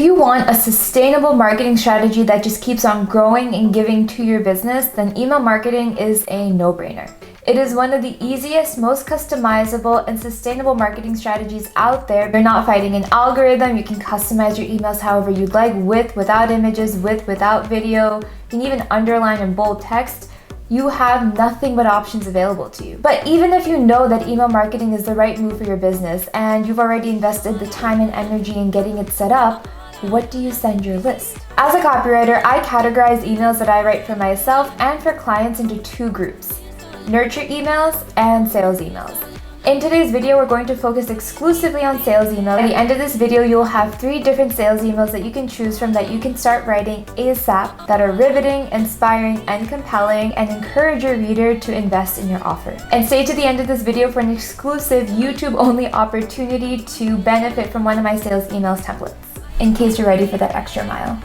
you want a sustainable marketing strategy that just keeps on growing and giving to your business, then email marketing is a no-brainer. It is one of the easiest, most customizable, and sustainable marketing strategies out there. You're not fighting an algorithm. You can customize your emails however you'd like, with, without images, with, without video. You can even underline and bold text. You have nothing but options available to you. But even if you know that email marketing is the right move for your business and you've already invested the time and energy in getting it set up, what do you send your list? As a copywriter, I categorize emails that I write for myself and for clients into two groups: nurture emails and sales emails. In today's video, we're going to focus exclusively on sales emails. At the end of this video, you'll have 3 different sales emails that you can choose from that you can start writing ASAP, that are riveting, inspiring, and compelling, and encourage your reader to invest in your offer. And stay to the end of this video for an exclusive YouTube-only opportunity to benefit from one of my sales emails templates, in case you're ready for that extra mile.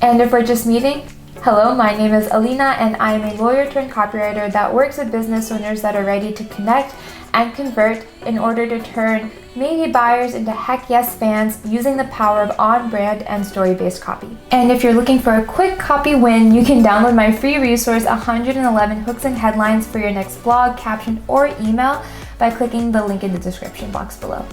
And if we're just meeting, hello, my name is Alina, and I am a lawyer turned copywriter that works with business owners that are ready to connect and convert in order to turn maybe buyers into heck yes fans using the power of on-brand and story-based copy. And if you're looking for a quick copy win, you can download my free resource, 111 hooks and headlines for your next blog, caption, or email by clicking the link in the description box below.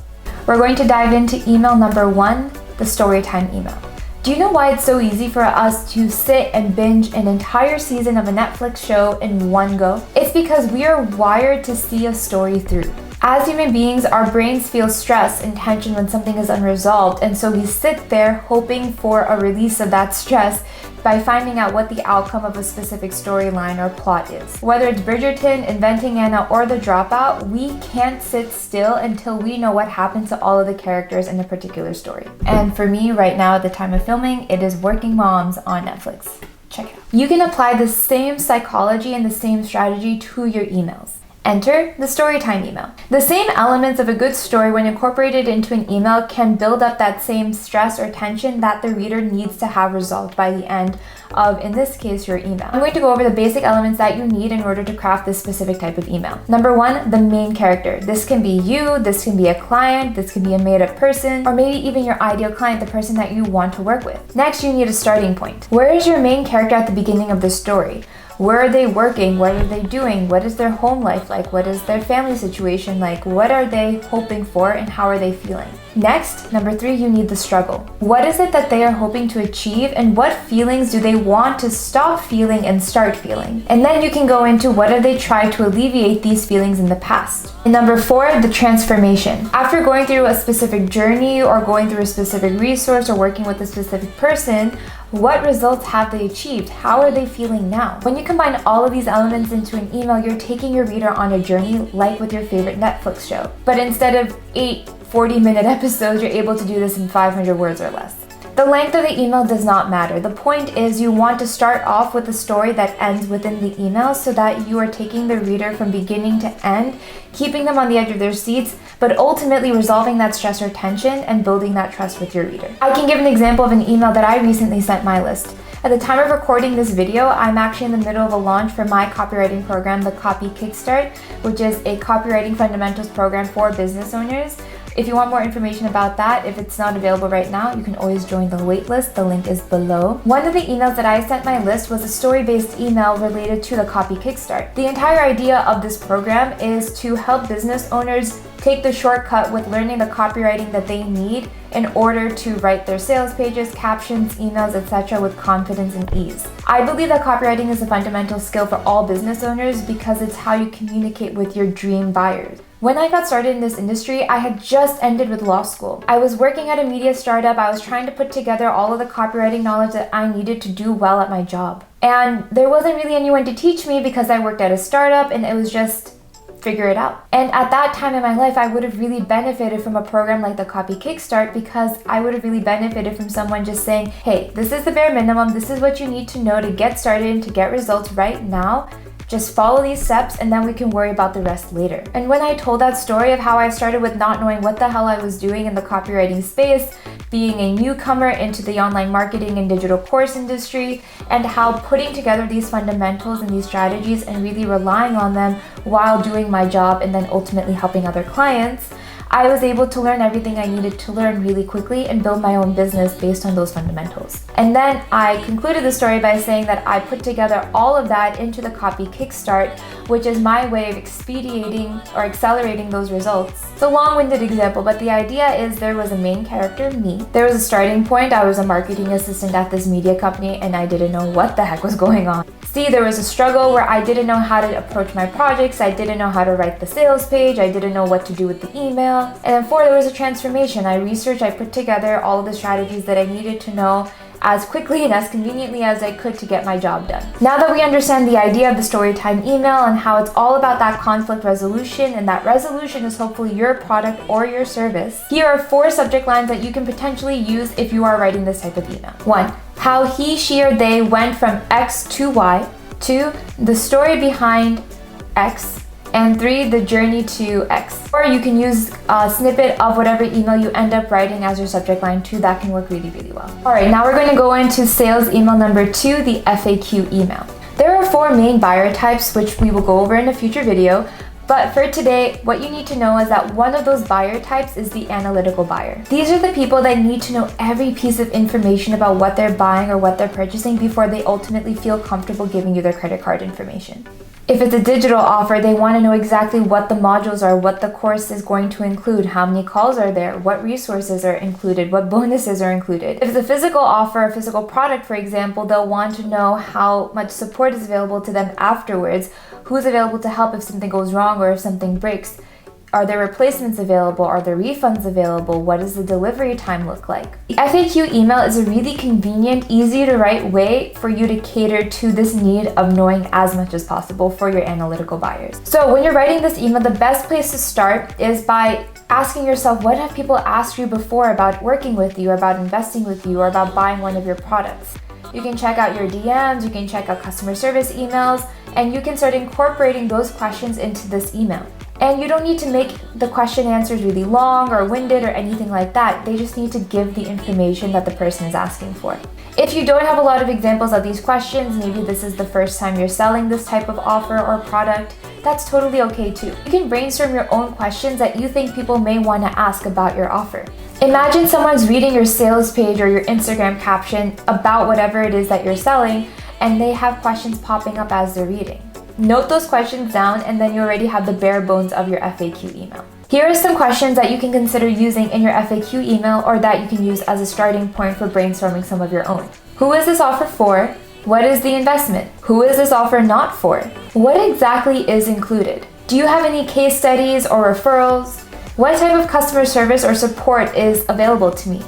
We're going to dive into email number 1, the storytime email. Do you know why it's so easy for us to sit and binge an entire season of a Netflix show in one go? It's because we are wired to see a story through. As human beings, our brains feel stress and tension when something is unresolved, and so we sit there hoping for a release of that stress by finding out what the outcome of a specific storyline or plot is. Whether it's Bridgerton, Inventing Anna, or The Dropout, we can't sit still until we know what happened to all of the characters in a particular story. And for me, right now at the time of filming, it is Working Moms on Netflix. Check it out. You can apply the same psychology and the same strategy to your emails. Enter the storytime email. The same elements of a good story, when incorporated into an email, can build up that same stress or tension that the reader needs to have resolved by the end of, in this case, your email. I'm going to go over the basic elements that you need in order to craft this specific type of email. Number 1, the main character. This can be you, this can be a client, this can be a made-up person, or maybe even your ideal client, the person that you want to work with. Next, you need a starting point. Where is your main character at the beginning of the story? Where are they working? What are they doing? What is their home life like? What is their family situation like? What are they hoping for, and how are they feeling? Next, number 3, you need the struggle. What is it that they are hoping to achieve, and what feelings do they want to stop feeling and start feeling? And then you can go into what have they tried to alleviate these feelings in the past. And number 4, the transformation. After going through a specific journey or going through a specific resource or working with a specific person, what results have they achieved? How are they feeling now? When you combine all of these elements into an email, you're taking your reader on a journey like with your favorite Netflix show. But instead of 8 40-minute episodes, you're able to do this in 500 words or less. The length of the email does not matter. The point is you want to start off with a story that ends within the email so that you are taking the reader from beginning to end, keeping them on the edge of their seats, but ultimately resolving that stress or tension and building that trust with your reader. I can give an example of an email that I recently sent my list. At the time of recording this video, I'm actually in the middle of a launch for my copywriting program, the Copy Kickstart, which is a copywriting fundamentals program for business owners. If you want more information about that, if it's not available right now, you can always join the waitlist. The link is below. One of the emails that I sent my list was a story-based email related to the Copy Kickstart. The entire idea of this program is to help business owners take the shortcut with learning the copywriting that they need in order to write their sales pages, captions, emails, etc. with confidence and ease. I believe that copywriting is a fundamental skill for all business owners because it's how you communicate with your dream buyers. When I got started in this industry, I had just ended with law school. I was working at a media startup. I was trying to put together all of the copywriting knowledge that I needed to do well at my job. And there wasn't really anyone to teach me because I worked at a startup and it was just figure it out. And at that time in my life, I would have really benefited from a program like the Copy Kickstart because I would have really benefited from someone just saying, hey, this is the bare minimum. This is what you need to know to get started and to get results right now. Just follow these steps and then we can worry about the rest later. And when I told that story of how I started with not knowing what the hell I was doing in the copywriting space, being a newcomer into the online marketing and digital course industry, and how putting together these fundamentals and these strategies and really relying on them while doing my job and then ultimately helping other clients, I was able to learn everything I needed to learn really quickly and build my own business based on those fundamentals. And then I concluded the story by saying that I put together all of that into the copy kickstart, which is my way of expediting or accelerating those results. It's a long-winded example, but the idea is there was a main character, me. There was a starting point. I was a marketing assistant at this media company and I didn't know what the heck was going on. C, there was a struggle where I didn't know how to approach my projects, I didn't know how to write the sales page, I didn't know what to do with the email. And then 4, there was a transformation. I researched, I put together all of the strategies that I needed to know as quickly and as conveniently as I could to get my job done. Now that we understand the idea of the storytime email and how it's all about that conflict resolution, and that resolution is hopefully your product or your service, here are 4 subject lines that you can potentially use if you are writing this type of email. 1. How he, she, or they went from X to Y. 2. The story behind X. And 3, the journey to X. Or you can use a snippet of whatever email you end up writing as your subject line too. That can work really, really well. All right, now we're going to go into sales email number 2, the FAQ email. There are 4 main buyer types, which we will go over in a future video. But for today, what you need to know is that one of those buyer types is the analytical buyer. These are the people that need to know every piece of information about what they're buying or what they're purchasing before they ultimately feel comfortable giving you their credit card information. If it's a digital offer, they want to know exactly what the modules are, what the course is going to include, how many calls are there, what resources are included, what bonuses are included. If it's a physical offer, a physical product, for example, they'll want to know how much support is available to them afterwards, who's available to help if something goes wrong or if something breaks. Are there replacements available? Are there refunds available? What does the delivery time look like? The FAQ email is a really convenient, easy to write way for you to cater to this need of knowing as much as possible for your analytical buyers. So when you're writing this email, the best place to start is by asking yourself, what have people asked you before about working with you, about investing with you, or about buying one of your products? You can check out your DMs, you can check out customer service emails, and you can start incorporating those questions into this email. And you don't need to make the question answers really long or winded or anything like that. They just need to give the information that the person is asking for. If you don't have a lot of examples of these questions, maybe this is the first time you're selling this type of offer or product, that's totally okay too. You can brainstorm your own questions that you think people may want to ask about your offer. Imagine someone's reading your sales page or your Instagram caption about whatever it is that you're selling, and they have questions popping up as they're reading. Note those questions down, and then you already have the bare bones of your FAQ email. Here are some questions that you can consider using in your FAQ email, or that you can use as a starting point for brainstorming some of your own. Who is this offer for? What is the investment? Who is this offer not for? What exactly is included? Do you have any case studies or referrals? What type of customer service or support is available to me?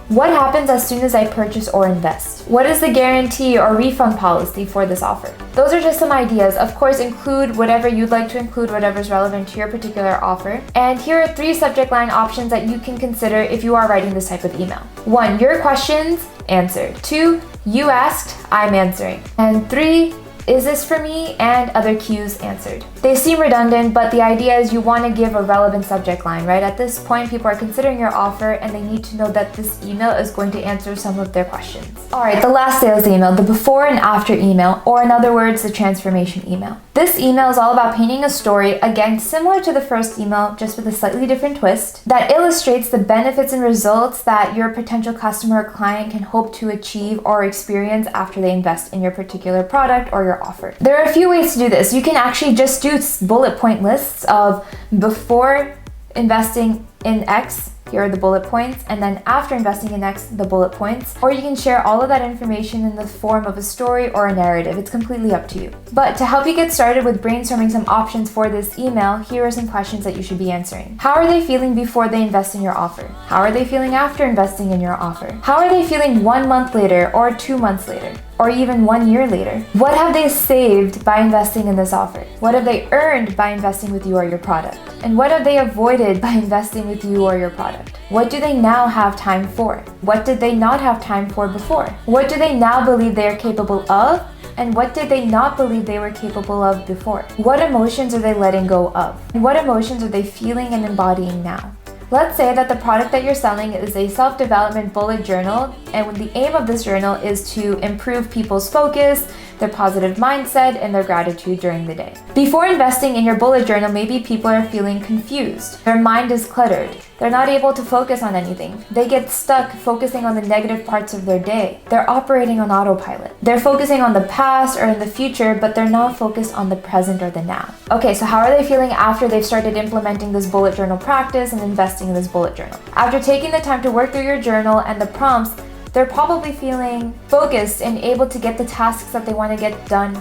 What happens as soon as I purchase or invest? What is the guarantee or refund policy for this offer? Those are just some ideas. Of course, include whatever you'd like to include, whatever's relevant to your particular offer. And here are 3 subject line options that you can consider if you are writing this type of email. 1, your questions answered. 2, you asked, I'm answering. And 3, is this for me? And other cues answered. They seem redundant, but the idea is you want to give a relevant subject line, right? At this point, people are considering your offer and they need to know that this email is going to answer some of their questions. All right, the last sales email, the before and after email, or in other words, the transformation email. This email is all about painting a story, again, similar to the first email, just with a slightly different twist, that illustrates the benefits and results that your potential customer or client can hope to achieve or experience after they invest in your particular product or your offer. There are a few ways to do this. You can actually just do bullet point lists of before investing in X, here are the bullet points, and then after investing in X, the bullet points. Or you can share all of that information in the form of a story or a narrative. It's completely up to you. But to help you get started with brainstorming some options for this email, here are some questions that you should be answering. How are they feeling before they invest in your offer? How are they feeling after investing in your offer? How are they feeling 1 month later, or 2 months later, or even 1 year later? What have they saved by investing in this offer? What have they earned by investing with you or your product? And what have they avoided by investing with you or your product? What do they now have time for? What did they not have time for before? What do they now believe they are capable of? And what did they not believe they were capable of before? What emotions are they letting go of? And what emotions are they feeling and embodying now? Let's say that the product that you're selling is a self-development bullet journal, and the aim of this journal is to improve people's focus, their positive mindset, and their gratitude during the day. Before investing in your bullet journal, maybe people are feeling confused. Their mind is cluttered. They're not able to focus on anything. They get stuck focusing on the negative parts of their day. They're operating on autopilot. They're focusing on the past or in the future, but they're not focused on the present or the now. Okay, so how are they feeling after they've started implementing this bullet journal practice and investing in this bullet journal? After taking the time to work through your journal and the prompts, they're probably feeling focused and able to get the tasks that they want to get done.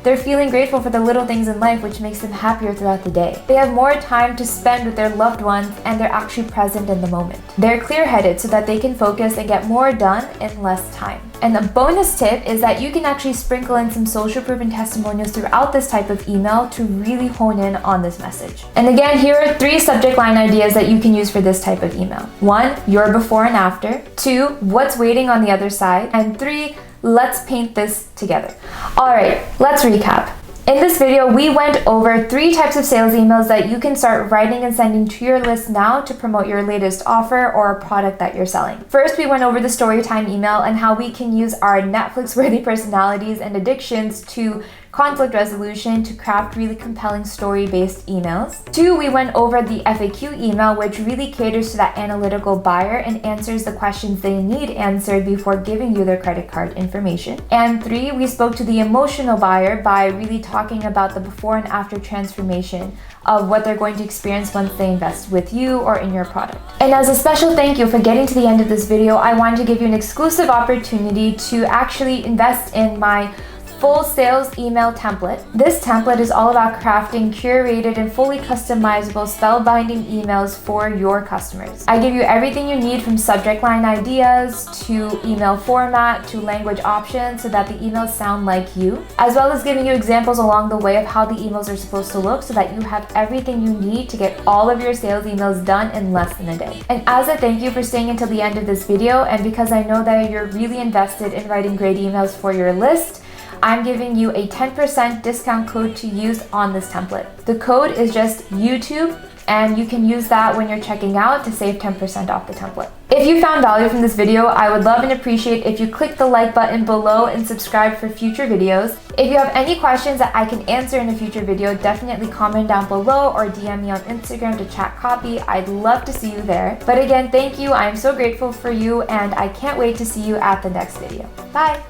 They're feeling grateful for the little things in life, which makes them happier throughout the day. They have more time to spend with their loved ones, and they're actually present in the moment. They're clear-headed so that they can focus and get more done in less time. And the bonus tip is that you can actually sprinkle in some social proof and testimonials throughout this type of email to really hone in on this message. And again, here are 3 subject line ideas that you can use for this type of email. 1, your before and after. 2, what's waiting on the other side. And 3, let's paint this together. All right, let's recap. In this video, we went over 3 types of sales emails that you can start writing and sending to your list now to promote your latest offer or a product that you're selling. First, we went over the story time email and how we can use our Netflix-worthy personalities and addictions to conflict resolution to craft really compelling story-based emails. 2, we went over the FAQ email, which really caters to that analytical buyer and answers the questions they need answered before giving you their credit card information. And 3, we spoke to the emotional buyer by really talking about the before and after transformation of what they're going to experience once they invest with you or in your product. And as a special thank you for getting to the end of this video, I wanted to give you an exclusive opportunity to actually invest in my full sales email template. This template is all about crafting curated and fully customizable spellbinding emails for your customers. I give you everything you need from subject line ideas to email format to language options so that the emails sound like you, as well as giving you examples along the way of how the emails are supposed to look so that you have everything you need to get all of your sales emails done in less than a day. And as a thank you for staying until the end of this video, and because I know that you're really invested in writing great emails for your list, I'm giving you a 10% discount code to use on this template. The code is just YouTube, and you can use that when you're checking out to save 10% off the template. If you found value from this video, I would love and appreciate if you click the like button below and subscribe for future videos. If you have any questions that I can answer in a future video, definitely comment down below or DM me on Instagram to chat copy. I'd love to see you there. But again, thank you. I'm so grateful for you, and I can't wait to see you at the next video. Bye.